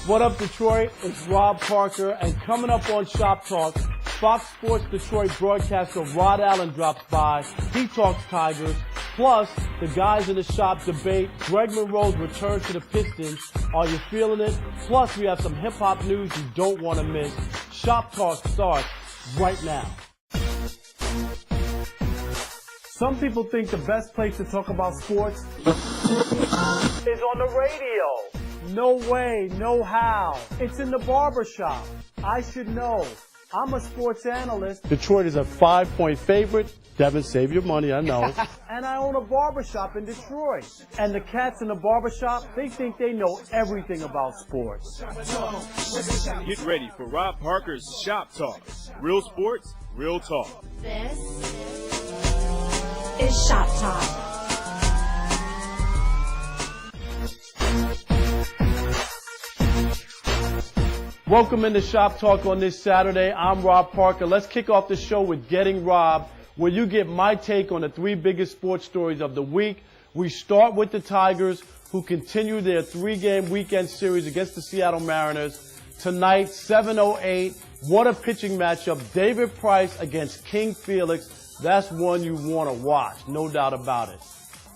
What up, Detroit? It's Rob Parker, and coming up on Shop Talk, Fox Sports Detroit broadcaster Rod Allen drops by. He talks Tigers. Plus, the guys in the shop debate Greg Monroe's return to the Pistons. Are you feeling it? Plus, we have some hip-hop news you don't want to miss. Shop Talk starts right now. Some people think the best place to talk about sports is on the radio. No way, no how. It's in the barbershop. I should know. I'm a sports analyst. Detroit is a 5-point favorite. Devin, save your money, I know. And I own a barbershop in Detroit. And the cats in the barbershop, they think they know everything about sports. Get ready for Rob Parker's Shop Talk. Real sports, real talk. This is Shop Talk. Welcome into Shop Talk on this Saturday. I'm Rob Parker. Let's kick off the show with Getting Rob, where you get my take on the three biggest sports stories of the week. We start with the Tigers, who continue their three-game weekend series against the Seattle Mariners. Tonight, 7:08. What a pitching matchup. David Price against King Felix. That's one you want to watch, no doubt about it.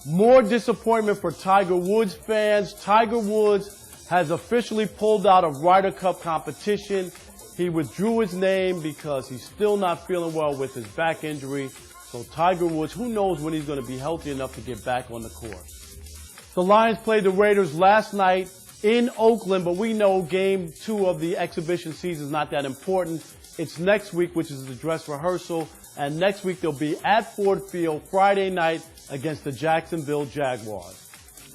More disappointment for Tiger Woods fans. Tiger Woods has officially pulled out of Ryder Cup competition. He withdrew his name because he's still not feeling well with his back injury. So Tiger Woods, who knows when he's going to be healthy enough to get back on the course. The Lions played the Raiders last night in Oakland, but we know game 2 of the exhibition season is not that important. It's next week, which is the dress rehearsal, and next week they'll be at Ford Field Friday night against the Jacksonville Jaguars.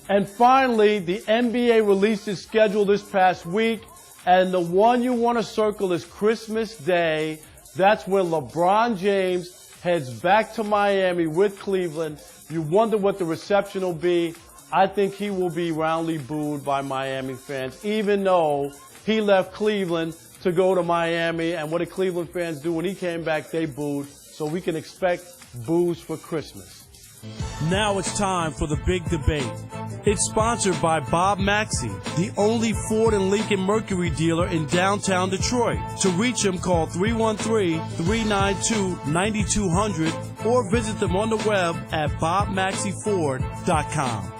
And finally, the NBA released its schedule this past week, and the one you want to circle is Christmas Day. That's when LeBron James heads back to Miami with Cleveland. You wonder what the reception will be. I think he will be roundly booed by Miami fans, even though he left Cleveland to go to Miami. And what did Cleveland fans do when he came back? They booed. So we can expect boos for Christmas. Now it's time for the big debate. It's sponsored by Bob Maxey, the only Ford and Lincoln Mercury dealer in downtown Detroit. To reach him, call 313-392-9200 or visit them on the web at bobmaxeyford.com.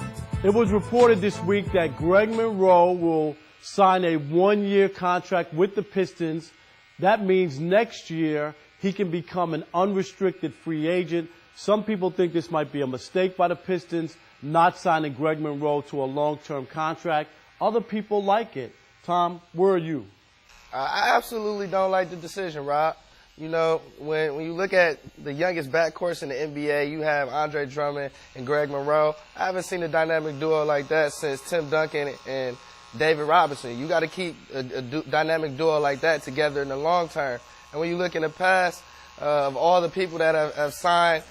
It was reported this week that Greg Monroe will sign a 1-year contract with the Pistons. That means next year he can become an unrestricted free agent. Some people think this might be a mistake by the Pistons, not signing Greg Monroe to a long-term contract. Other people like it. Tom, where are you? I absolutely don't like the decision, Rob. You know, when you look at the youngest backcourts in the NBA, you have Andre Drummond and Greg Monroe. I haven't seen a dynamic duo like that since Tim Duncan and David Robinson. You got to keep a dynamic duo like that together in the long term. And when you look in the past of all the people that have signed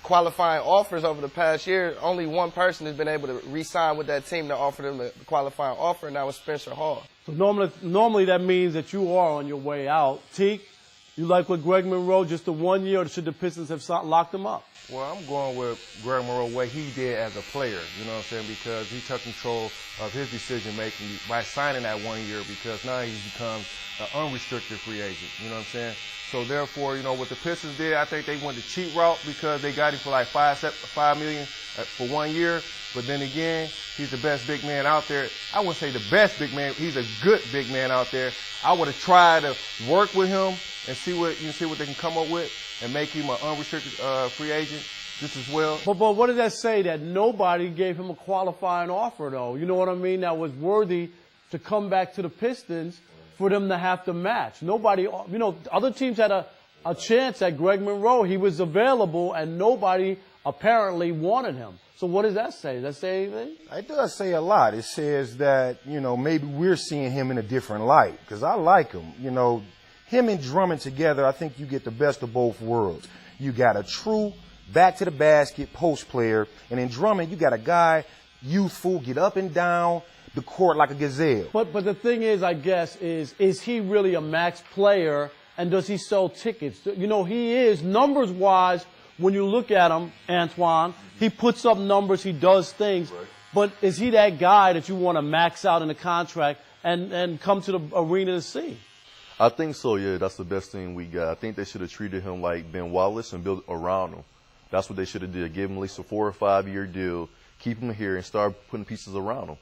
qualifying offers over the past year, only one person has been able to re-sign with that team to offer them a qualifying offer, and that was Spencer Hall. So normally that means that you are on your way out. Teak, you like what Greg Monroe, just a 1 year, or should the Pistons have locked him up? Well, I'm going with Greg Monroe, what he did as a player, you know what I'm saying, because he took control of his decision-making by signing that 1 year, because now he's become an unrestricted free agent, you know what I'm saying? So therefore, you know, what the Pistons did, I think they went the cheap route because they got him for like $5 million for 1 year. But then again, he's the best big man out there. I wouldn't say the best big man. He's a good big man out there. I would have tried to work with him and see what they can come up with and make him an unrestricted free agent just as well. But what does that say? That nobody gave him a qualifying offer, though. You know what I mean? That was worthy to come back to the Pistons for them to have to match. Nobody, you know, other teams had a chance at Greg Monroe. He was available, and nobody apparently wanted him. So what does that say? Does that say anything? It does say a lot. It says that, you know, maybe we're seeing him in a different light, because I like him. You know, him and Drummond together, I think you get the best of both worlds. You got a true back-to-the-basket post player, and in Drummond, you got a guy, youthful, get up and down the court like a gazelle. But the thing is, I guess, is he really a max player, and does he sell tickets? You know, he is, numbers-wise, when you look at him, Antoine, he puts up numbers, he does things. Right. But is he that guy that you want to max out in the contract and come to the arena to see? I think so, yeah. That's the best thing we got. I think they should have treated him like Ben Wallace and built around him. That's what they should have did. Give him at least a 4 or 5 year deal, keep him here, and start putting pieces around him.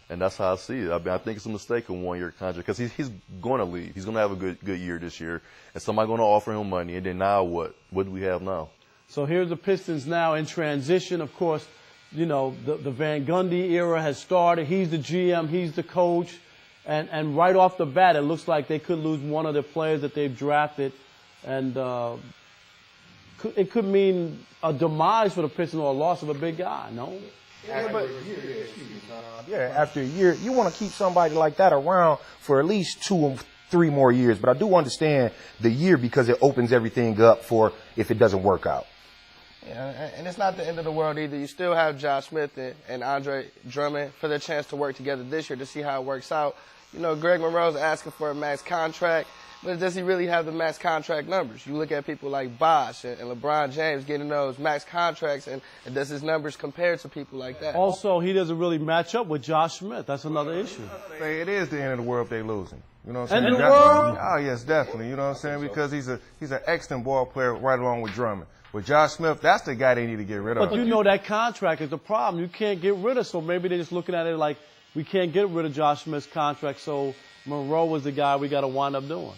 And that's how I see it. I mean, I think it's a mistake, a 1 year contract, because he's going to leave. He's going to have a good year this year, and somebody's going to offer him money. And then now what? What do we have now? So here's the Pistons now in transition. Of course, you know, the Van Gundy era has started. He's the GM, he's the coach. And right off the bat, it looks like they could lose one of their players that they've drafted. And it could mean a demise for the Pistons or a loss of a big guy, no? After a year, you want to keep somebody like that around for at least 2 or 3 more years. But I do understand the year because it opens everything up for if it doesn't work out. Yeah, and it's not the end of the world either. You still have Josh Smith and Andre Drummond for their chance to work together this year to see how it works out. You know, Greg Monroe's asking for a max contract, but does he really have the max contract numbers? You look at people like Bosh and LeBron James getting those max contracts, and does his numbers compare to people like that? Also, he doesn't really match up with Josh Smith. That's another issue. It is the end of the world if they're losing. You know what I'm saying? End of the world? Oh, yes, definitely. You know what I'm saying? Because he's an excellent ball player right along with Drummond. With Josh Smith, that's the guy they need to get rid of. But you know that contract is the problem. You can't get rid of, so maybe they're just looking at it like we can't get rid of Josh Smith's contract, so Monroe was the guy we got to wind up doing.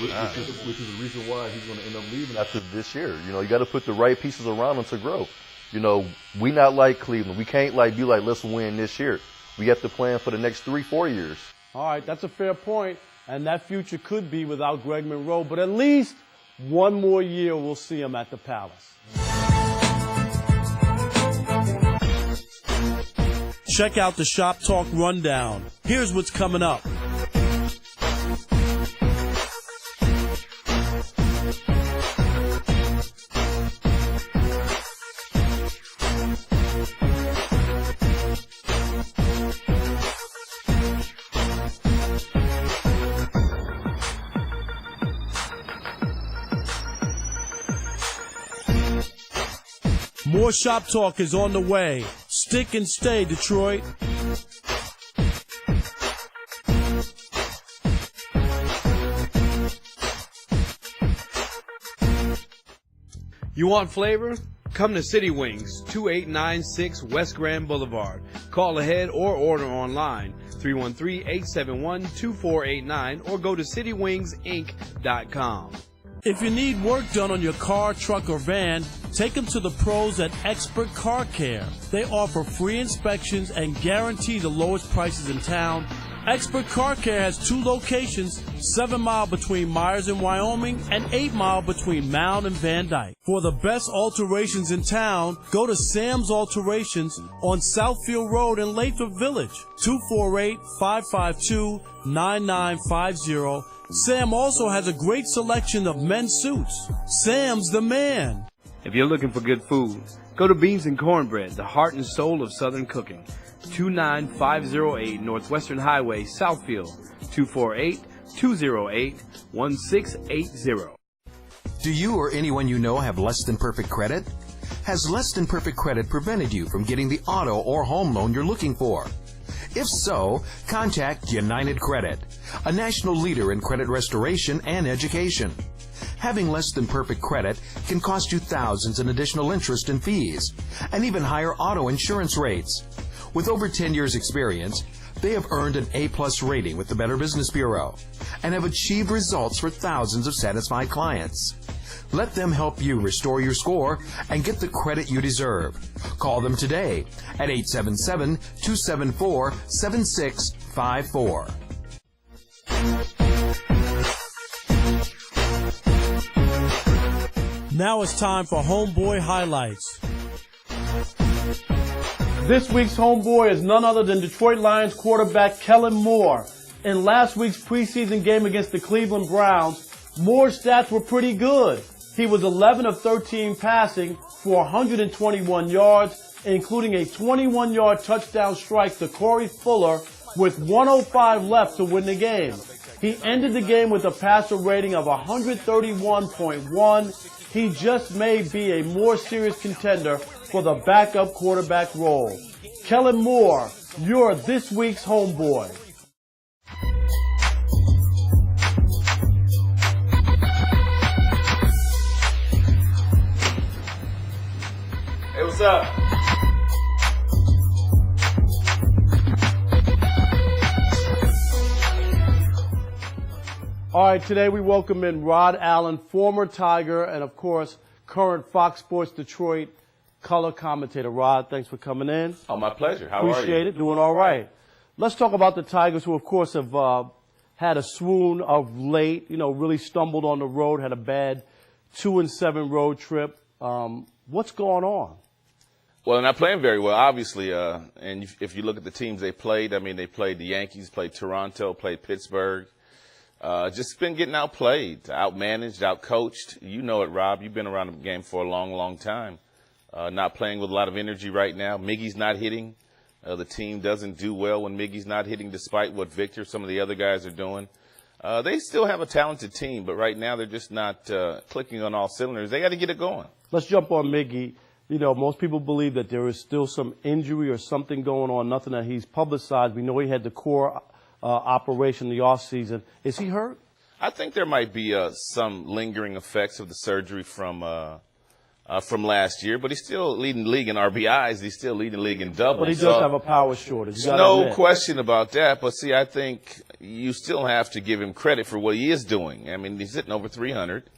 Which is the reason why he's going to end up leaving after this year. You know, you got to put the right pieces around him to grow. You know, we not like Cleveland. We can't be like, let's win this year. We have to plan for the next 3-4 years. All right, that's a fair point, and that future could be without Greg Monroe, but at least 1 more year we'll see him at the Palace. Check out the Shop Talk Rundown. Here's what's coming up. More Shop Talk is on the way. Stick and stay, Detroit. You want flavor? Come to City Wings, 2896 West Grand Boulevard. Call ahead or order online, 313-871-2489, or go to citywingsinc.com. If you need work done on your car, truck, or van, take them to the pros at Expert Car Care. They offer free inspections and guarantee the lowest prices in town. Expert Car Care has 2 locations, 7 Mile between Myers and Wyoming and 8 Mile between Mound and Van Dyke. For the best alterations in town, go to Sam's Alterations on Southfield Road in Lathrop Village, 248-552-9950. Sam also has a great selection of men's suits. Sam's the man. If you're looking for good food, go to Beans and Cornbread, the heart and soul of Southern cooking. 29508 Northwestern Highway, Southfield, 248-208-1680. Do you or anyone you know have less than perfect credit? Has less than perfect credit prevented you from getting the auto or home loan you're looking for? If so, contact United Credit, a national leader in credit restoration and education. Having less than perfect credit can cost you thousands in additional interest and fees, and even higher auto insurance rates. With over 10 years' experience, they have earned an A+ rating with the Better Business Bureau and have achieved results for thousands of satisfied clients. Let them help you restore your score and get the credit you deserve. Call them today at 877-274-7654. Now it's time for Homeboy Highlights. This week's Homeboy is none other than Detroit Lions quarterback Kellen Moore. In last week's preseason game against the Cleveland Browns, Moore's stats were pretty good. He was 11 of 13 passing for 121 yards, including a 21-yard touchdown strike to Corey Fuller with 1:05 left to win the game. He ended the game with a passer rating of 131.1. He just may be a more serious contender for the backup quarterback role. Kellen Moore, you're this week's homeboy. Hey, what's up? All right, today we welcome in Rod Allen, former Tiger and, of course, current Fox Sports Detroit color commentator. Rod, thanks for coming in. Oh, my pleasure. How are you? Appreciate it. Doing all right. Let's talk about the Tigers, who, of course, have had a swoon of late, really stumbled on the road, had a bad 2-7 road trip. What's going on? Well, they're not playing very well, obviously. And if you look at the teams they played, I mean, they played the Yankees, played Toronto, played Pittsburgh. Just been getting outplayed, outmanaged, outcoached. You know it, Rob. You've been around the game for a long, long time. Not playing with a lot of energy right now. Miggy's not hitting. The team doesn't do well when Miggy's not hitting, despite what Victor, some of the other guys are doing. They still have a talented team, but right now they're just not clicking on all cylinders. They got to get it going. Let's jump on Miggy. Most people believe that there is still some injury or something going on, nothing that he's publicized. We know he had the core operation in the offseason. Is he hurt? I think there might be some lingering effects of the surgery from last year, but he's still leading the league in RBIs. He's still leading the league in doubles. But he does have a power shortage. No question about that. But see, I think you still have to give him credit for what he is doing. I mean, he's hitting over 300,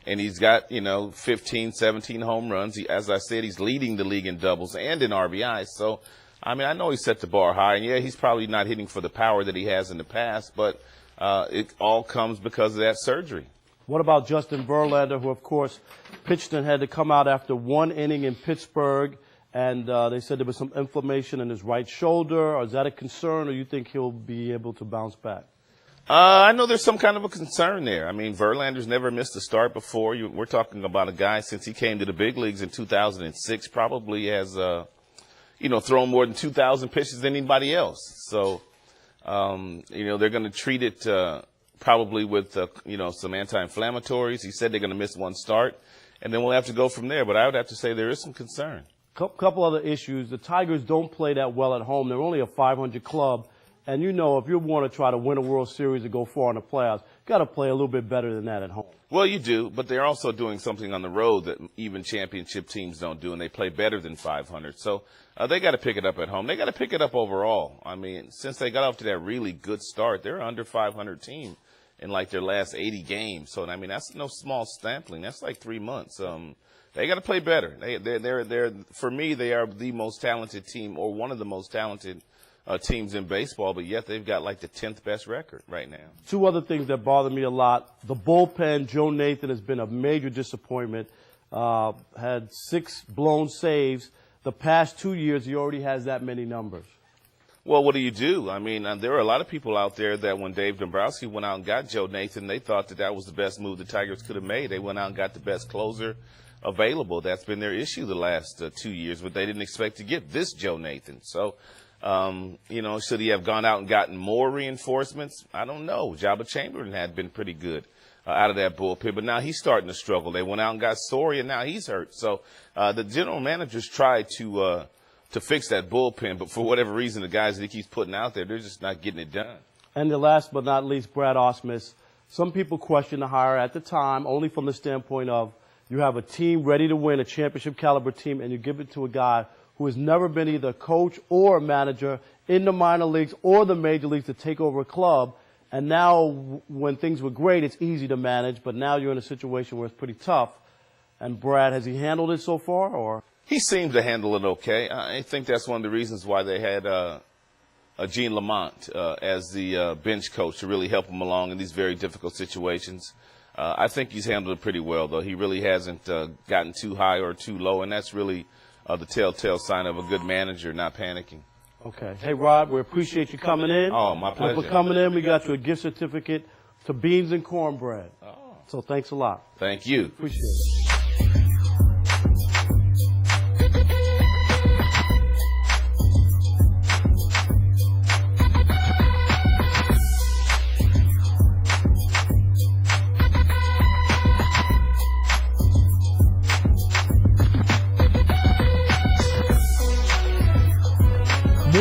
and he's got 15, 17 home runs. As I said, he's leading the league in doubles and in RBIs. So, I mean, I know he set the bar high, and yeah, he's probably not hitting for the power that he has in the past, but it all comes because of that surgery. What about Justin Verlander, who, of course, pitched and had to come out after one inning in Pittsburgh, and they said there was some inflammation in his right shoulder? Or is that a concern, or you think he'll be able to bounce back? I know there's some kind of a concern there. I mean, Verlander's never missed a start before. We're talking about a guy since he came to the big leagues in 2006, probably has thrown more than 2,000 pitches than anybody else. So, they're going to treat it probably with, some anti-inflammatories. He said they're going to miss one start, and then we'll have to go from there. But I would have to say there is some concern. Couple other issues. The Tigers don't play that well at home. They're only a 500 club. And if you want to try to win a World Series or go far in the playoffs, you got to play a little bit better than that at home. Well, you do, but they're also doing something on the road that even championship teams don't do, and they play better than 500. So they got to pick it up at home. They got to pick it up overall. I mean, since they got off to that really good start, they're under 500 team in like their last 80 games. So, I mean, that's no small sampling. That's like 3 months. They got to play better. They're for me, they are the most talented team, or one of the most talented teams in baseball, but yet they've got like the 10th best record right now. Two other things that bother me a lot. The bullpen, Joe Nathan has been a major disappointment. Had 6 blown saves. The past 2 years, he already has that many numbers. Well, what do? I mean, there are a lot of people out there that when Dave Dombrowski went out and got Joe Nathan, they thought that was the best move the Tigers could have made. They went out and got the best closer available. That's been their issue the last 2 years, but they didn't expect to get this Joe Nathan. So, should he have gone out and gotten more reinforcements? I don't know. Jabba Chamberlain had been pretty good out of that bullpen, but now he's starting to struggle. They went out and got Story, and now he's hurt. So the general managers tried to fix that bullpen, but for whatever reason, the guys that he keeps putting out there, they're just not getting it done. And the last but not least, Brad Ausmus. Some people question the hire at the time only from the standpoint of you have a team ready to win, a championship caliber team, and you give it to a guy who has never been either a coach or a manager in the minor leagues or the major leagues to take over a club. And now when things were great, it's easy to manage, but now you're in a situation where it's pretty tough. And Brad, has he handled it so far, or? He seems to handle it okay. I think that's one of the reasons why they had Gene Lamont as the bench coach to really help him along in these very difficult situations. I think he's handled it pretty well, though. He really hasn't gotten too high or too low, and that's really the telltale sign of a good manager not panicking. Okay. Hey, Rod, we appreciate you coming in. Oh, my pleasure. And for coming in, we got you a gift certificate to Beans and Cornbread. Oh. So thanks a lot. Thank you. Appreciate it.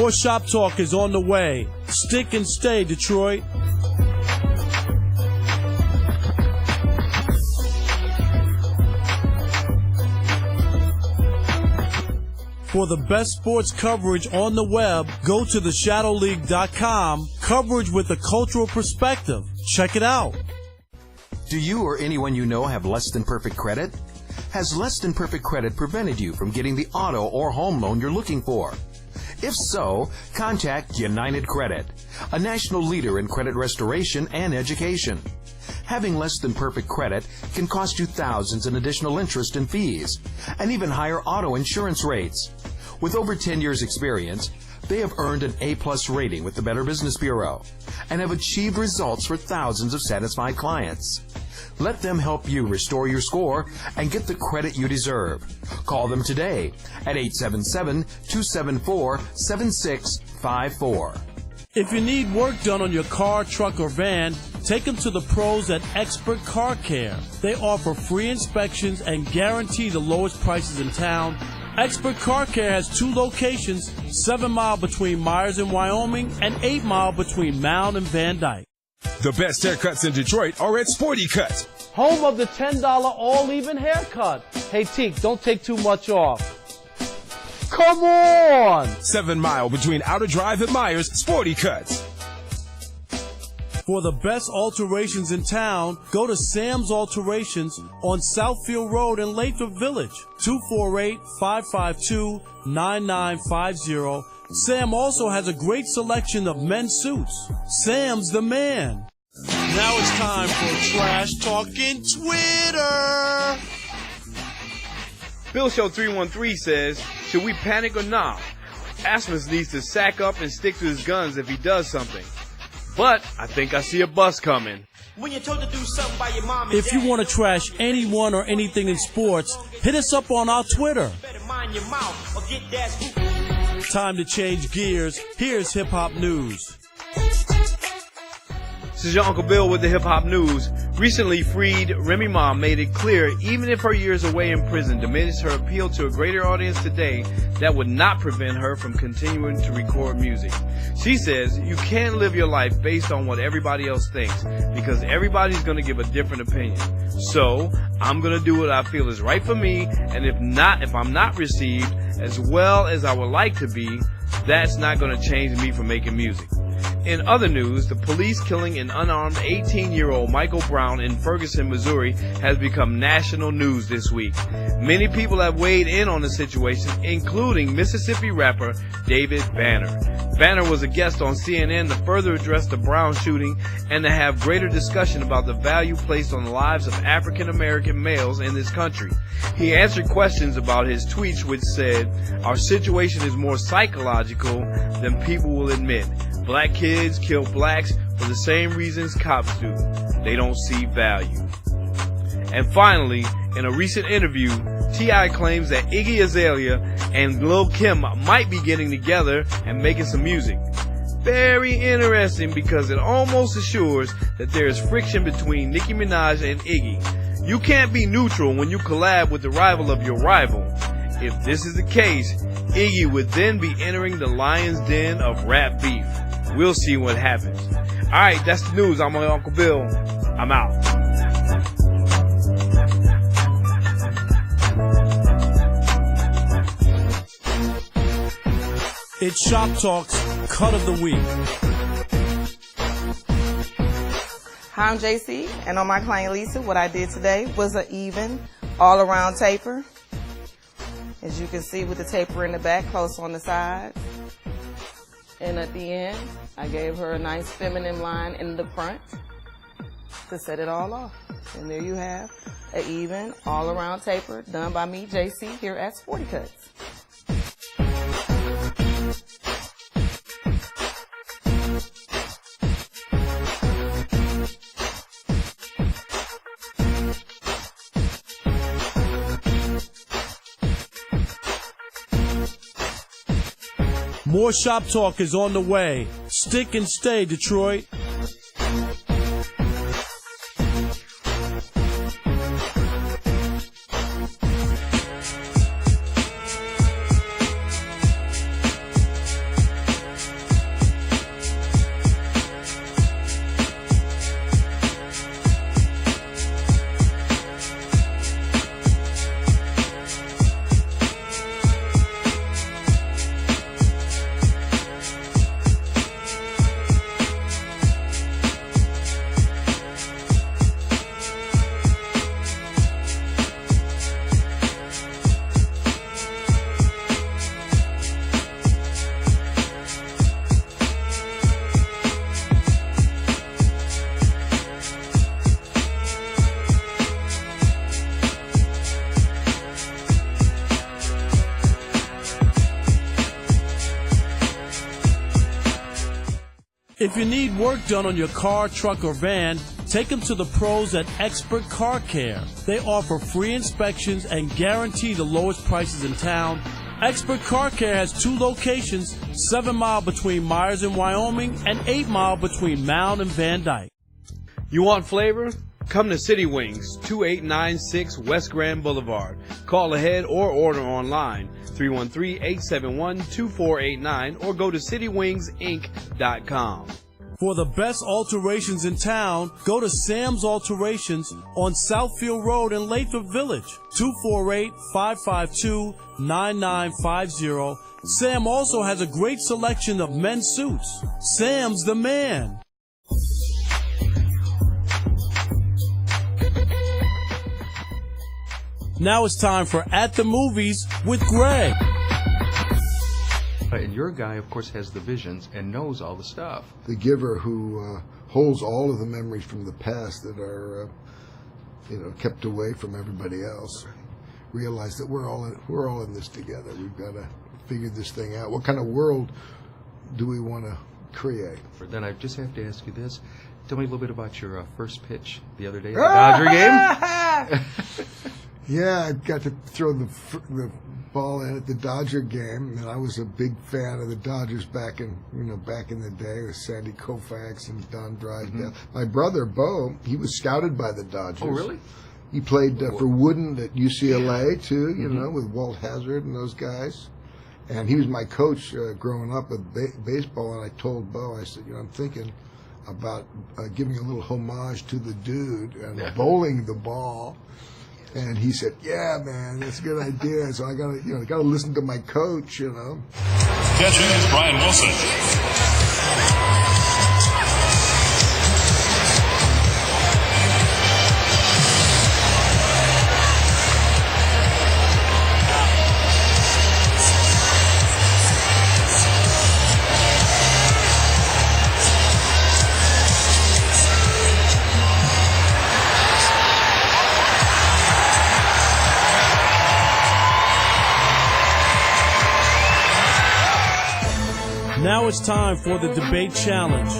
More Shop Talk is on the way. Stick and stay, Detroit. For the best sports coverage on the web, go to theshadowleague.com. Coverage with a cultural perspective. Check it out. Do you or anyone you know have less than perfect credit? Has less than perfect credit prevented you from getting the auto or home loan you're looking for? If so, contact United Credit, a national leader in credit restoration and education. Having less than perfect credit can cost you thousands in additional interest and fees, and even higher auto insurance rates. With over 10 years experience, they have earned an A+ rating with the Better Business Bureau and have achieved results for thousands of satisfied clients. Let them help you restore your score and get the credit you deserve. Call them today at 877-274-7654. If you need work done on your car, truck, or van, take them to the pros at Expert Car Care. They offer free inspections and guarantee the lowest prices in town. Expert Car Care has 2 locations, 7 Mile between Myers and Wyoming and 8 Mile between Mound and Van Dyke. The best haircuts in Detroit are at Sporty Cut. Home of the $10 all-even haircut. Hey, Teak, don't take too much off. Come on! 7 Mile between Outer Drive and Myers, Sporty Cut. For the best alterations in town, go to Sam's Alterations on Southfield Road in Lathrop Village, 248-552-9950. Sam also has a great selection of men's suits. Sam's the man. Now it's time for Trash Talking Twitter. Bill Show 313 says, should we panic or not? Asmus needs to sack up and stick to his guns if he does something. But I think I see a bus coming. When you're told to do something by your mom and If you want to trash anyone or anything in sports, hit us up on our Twitter. better mind your mouth or get that spook. Time to change gears. Here's Hip Hop News. This is your Uncle Bill with the Hip Hop News. Recently freed Remy Ma made it clear even if her years away in prison diminished her appeal to a greater audience today, that would not prevent her from continuing to record music. She says you can't live your life based on what everybody else thinks because everybody's going to give a different opinion. So I'm going to do what I feel is right for me, and if I'm not received as well as I would like to be, that's not going to change me from making music. In other news, the police killing an unarmed 18-year-old Michael Brown in Ferguson, Missouri has become national news this week. Many people have weighed in on the situation, including Mississippi rapper David Banner. Banner was a guest on CNN to further address the Brown shooting and to have greater discussion about the value placed on the lives of African American males in this country. He answered questions about his tweets, which said, "Our situation is more psychological than people will admit. Black kids kill blacks for the same reasons cops do. They don't see value." And finally, in a recent interview, T.I. claims that Iggy Azalea and Lil Kim might be getting together and making some music. Very interesting because it almost assures that there is friction between Nicki Minaj and Iggy. You can't be neutral when you collab with the rival of your rival. If this is the case, Iggy would then be entering the lion's den of rap beef. We'll see what happens. Alright, that's the news. I'm Uncle Bill. I'm out. It's Shop Talk's Cut of the Week. Hi, I'm JC, and on my client Lisa, what I did today was an even, all-around taper. As you can see with the taper in the back, close on the sides. And at the end, I gave her a nice feminine line in the front to set it all off. And there you have an even, all-around taper done by me, JC, here at Sporty Cuts. More Shop Talk is on the way. Stick and stay, Detroit. If you need work done on your car, truck, or van, take them to the pros at Expert Car Care. They offer free inspections and guarantee the lowest prices in town. Expert Car Care has 2 locations, 7 Mile between Myers and Wyoming and 8 Mile between Mound and Van Dyke. You want flavor? Come to City Wings, 2896 West Grand Boulevard. Call ahead or order online, 313-871-2489, or go to citywingsinc.com. For the best alterations in town, go to Sam's Alterations on Southfield Road in Lathrop Village, 248-552-9950. Sam also has a great selection of men's suits. Sam's the man. Now it's time for At the Movies with Greg. And your guy, of course, has the visions and knows all the stuff. The giver who holds all of the memories from the past that are, kept away from everybody else. Realize that we're all in this together. We've got to figure this thing out. What kind of world do we want to create? Then I just have to ask you this. Tell me a little bit about your first pitch the other day at the Dodger game. Yeah, I got to throw the ball in at the Dodger game, and I was a big fan of the Dodgers back in the day with Sandy Koufax and Don Drysdale. My brother Bo, he was scouted by the Dodgers. Oh, really? He played for Wooden at UCLA too, with Walt Hazzard and those guys. And he was my coach growing up with baseball. And I told Bo, I said, I'm thinking about giving a little homage to the dude and bowling the ball. And he said, "Yeah, man, that's a good idea." So I gotta listen to my coach, Catching is Brian Wilson. Now it's time for the debate challenge.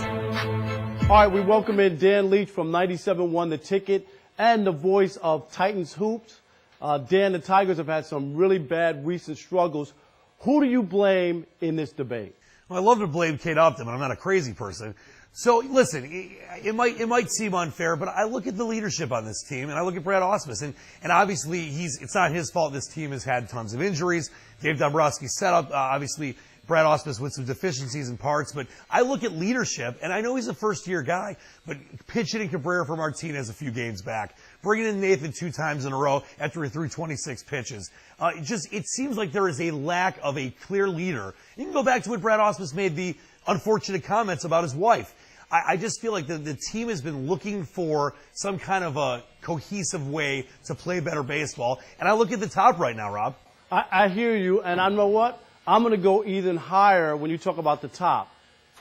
All right, we welcome in Dan Leach from 97.1 The Ticket and the voice of Titans Hoops. Dan, the Tigers have had some really bad recent struggles. Who do you blame in this debate? Well, I love to blame Kate Upton, but I'm not a crazy person. So listen, it might seem unfair, but I look at the leadership on this team, and I look at Brad Ausmus, and obviously it's not his fault. This team has had tons of injuries. Dave Dombrowski's set up, obviously. Brad Ausmus with some deficiencies in parts, but I look at leadership, and I know he's a first-year guy, but pitching in Cabrera for Martinez a few games back, bringing in Nathan 2 times in a row after he threw 26 pitches. It seems like there is a lack of a clear leader. You can go back to when Brad Ausmus made the unfortunate comments about his wife. I just feel like the team has been looking for some kind of a cohesive way to play better baseball, and I look at the top right now, Rob. I hear you, and I know what? I'm going to go even higher when you talk about the top.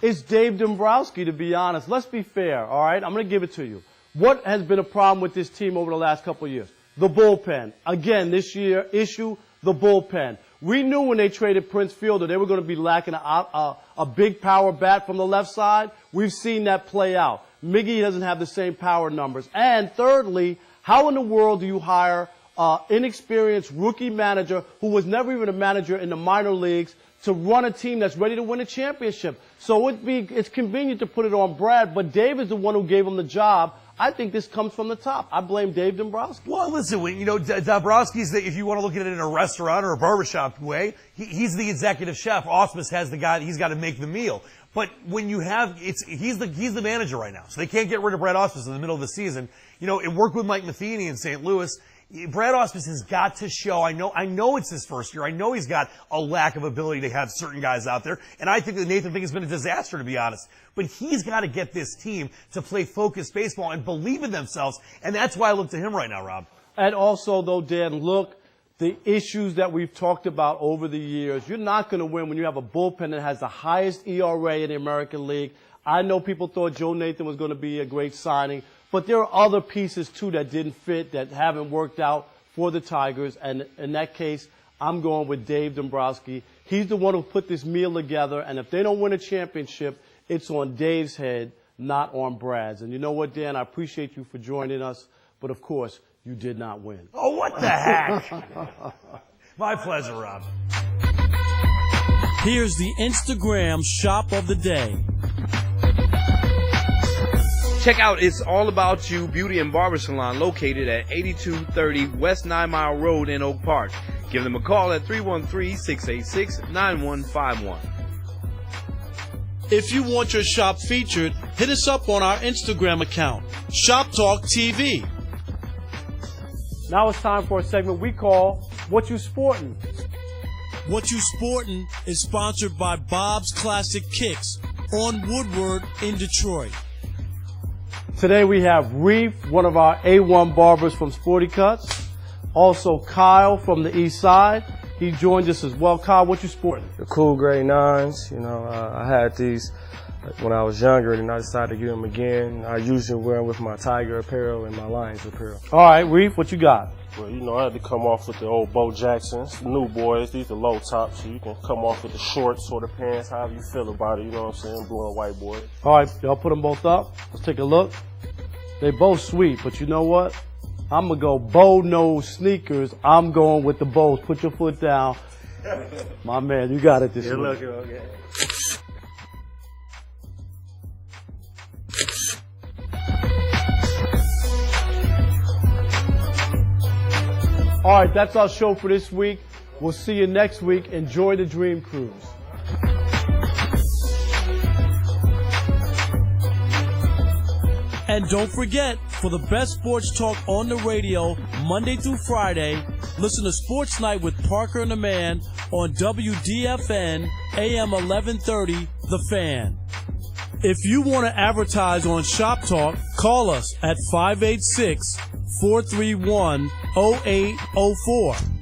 It's Dave Dombrowski, to be honest. Let's be fair, all right? I'm going to give it to you. What has been a problem with this team over the last couple of years? The bullpen. Again, this year, issue, the bullpen. We knew when they traded Prince Fielder they were going to be lacking a big power bat from the left side. We've seen that play out. Miggy doesn't have the same power numbers. And thirdly, how in the world do you hire inexperienced rookie manager who was never even a manager in the minor leagues to run a team that's ready to win a championship? So it's convenient to put it on Brad, but Dave is the one who gave him the job. I think this comes from the top. I blame Dave Dombrowski. Well, listen, Dombrowski's if you want to look at it in a restaurant or a barbershop way, he's the executive chef. Ausmus has the guy, he's got to make the meal. But when you have, he's the manager right now. So they can't get rid of Brad Ausmus in the middle of the season. It worked with Mike Matheny in St. Louis. Brad Ausmus has got to show, I know it's his first year. I know he's got a lack of ability to have certain guys out there. And I think the Nathan thing has been a disaster, to be honest. But he's got to get this team to play focused baseball and believe in themselves. And that's why I look to him right now, Rob. And also, though, Dan, look, the issues that we've talked about over the years, you're not going to win when you have a bullpen that has the highest ERA in the American League. I know people thought Joe Nathan was going to be a great signing. But there are other pieces, too, that didn't fit, that haven't worked out for the Tigers. And in that case, I'm going with Dave Dombrowski. He's the one who put this meal together. And if they don't win a championship, It's on Dave's head, not on Brad's. And you know what, Dan? I appreciate you for joining us, but of course, you did not win. Oh, what the heck? My pleasure, Rob. Here's the Instagram shop of the day. Check out It's All About You Beauty and Barber Salon located at 8230 West 9 Mile Road in Oak Park. Give them a call at 313-686-9151. If you want your shop featured, hit us up on our Instagram account, Shoptalk TV. Now it's time for a segment we call What You Sportin'. What You Sportin' is sponsored by Bob's Classic Kicks on Woodward in Detroit. Today we have Reef, one of our A1 barbers from Sporty Cuts. Also Kyle from the East Side. He joined us as well. Kyle, what you sporting? The cool gray 9s. You know, I had these when I was younger, and I decided to get them again. I usually wear them with my Tiger apparel and my Lions apparel. All right, Reef, what you got? Well, you know, I had to come off with the old Bo Jacksons, new boys. These are low tops, so you can come off with the shorts or the pants, however you feel about it. You know what I'm saying? Blue and white boy. All right, y'all put them both up. Let's take a look. They both sweet, but you know what? I'm going to go bow nose sneakers. I'm going with the bows. Put your foot down. My man, you got it this week. Looking okay. All right, that's our show for this week. We'll see you next week. Enjoy the Dream Cruise. And don't forget, for the best sports talk on the radio, Monday through Friday, listen to Sports Night with Parker and the Man on WDFN AM 1130, The Fan. If you want to advertise on Shop Talk, call us at 586-431-0804.